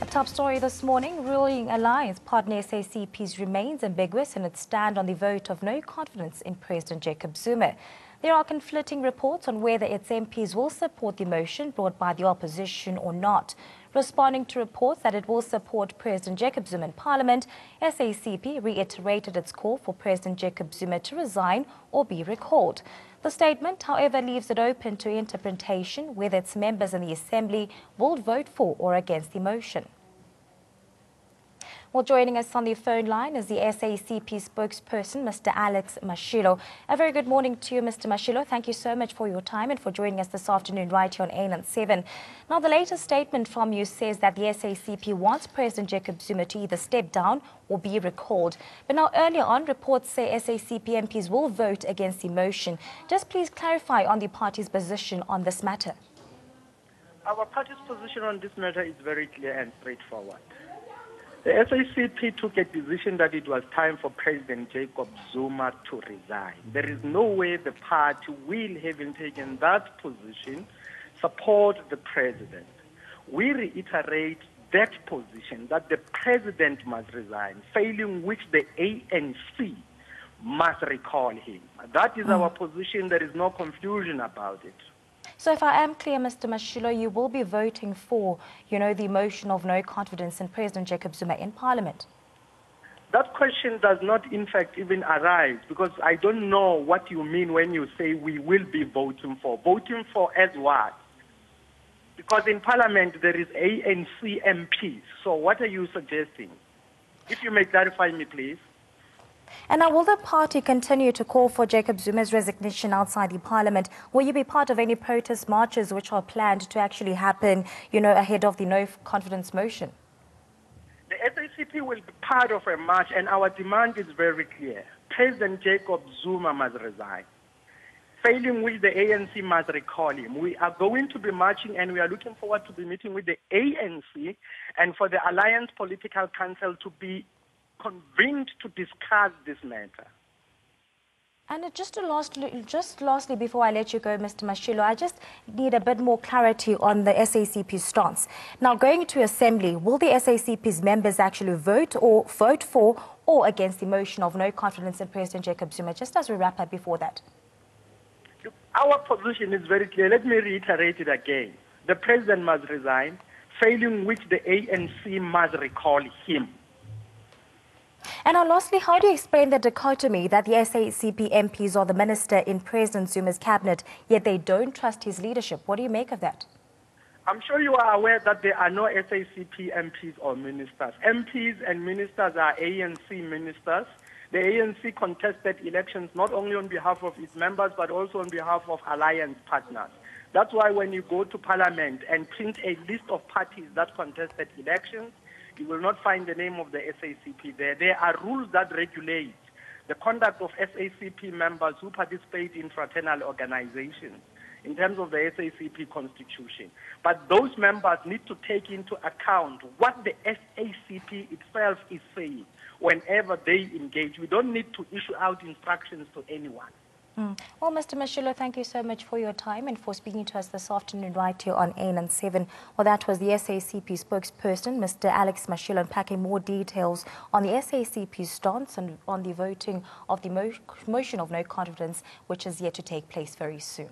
top story this morning, ruling alliance partner SACP's remains ambiguous in its stand on the vote of no confidence in President Jacob Zuma. There are conflicting reports on whether its MPs will support the motion brought by the opposition or not. Responding to reports that it will support President Jacob Zuma in Parliament, SACP reiterated its call for President Jacob Zuma to resign or be recalled. The statement, however, leaves it open to interpretation whether its members in the Assembly will vote for or against the motion. Well, joining us on the phone line is the SACP spokesperson, Mr. Alex Mashilo. A very good morning to you, Mr. Mashilo. Thank you so much for your time and for joining us this afternoon right here on AIN and 7. Now, the latest statement from you says that the SACP wants President Jacob Zuma to either step down or be recalled. But now, earlier on, reports say SACP MPs will vote against the motion. Just please clarify on the party's position on this matter. Our party's position on this matter is very clear and straightforward. The SACP took a decision that it was time for President Jacob Zuma to resign. There is no way the party will, having taken that position, support the president. We reiterate that position, that the president must resign, failing which the ANC must recall him. That is our position. There is no confusion about it. So if I am clear, Mr. Mashilo, you will be voting for, the motion of no confidence in President Jacob Zuma in Parliament? That question does not, in fact, even arise, because I don't know what you mean when you say we will be voting for. Voting for as what? Because in Parliament there is ANC MPs. So what are you suggesting? If you may clarify me, please. And now, will the party continue to call for Jacob Zuma's resignation outside the Parliament? Will you be part of any protest marches which are planned to actually happen, ahead of the no confidence motion? The SACP will be part of a march, and our demand is very clear. President Jacob Zuma must resign. Failing which the ANC must recall him. We are going to be marching, and we are looking forward to be meeting with the ANC and for the Alliance Political Council to be convened to discuss this matter. And just lastly, before I let you go, Mr. Mashilo, I just need a bit more clarity on the SACP stance. Now, going to Assembly, will the SACP's members actually vote for or against the motion of no confidence in President Jacob Zuma, just as we wrap up before that? Look, our position is very clear. Let me reiterate it again. The president must resign, failing which the ANC must recall him. And now, lastly, how do you explain the dichotomy that the SACP MPs are the minister in President Zuma's cabinet, yet they don't trust his leadership? What do you make of that? I'm sure you are aware that there are no SACP MPs or ministers. MPs and ministers are ANC ministers. The ANC contested elections not only on behalf of its members, but also on behalf of alliance partners. That's why when you go to Parliament and print a list of parties that contested elections, you will not find the name of the SACP there. There are rules that regulate the conduct of SACP members who participate in fraternal organizations in terms of the SACP constitution. But those members need to take into account what the SACP itself is saying whenever they engage. We don't need to issue out instructions to anyone. Well, Mr. Mashilo, thank you so much for your time and for speaking to us this afternoon right here on AIN and 7. Well, that was the SACP spokesperson, Mr. Alex Mashilo, unpacking more details on the SACP's stance and on the voting of the motion of no confidence, which is yet to take place very soon.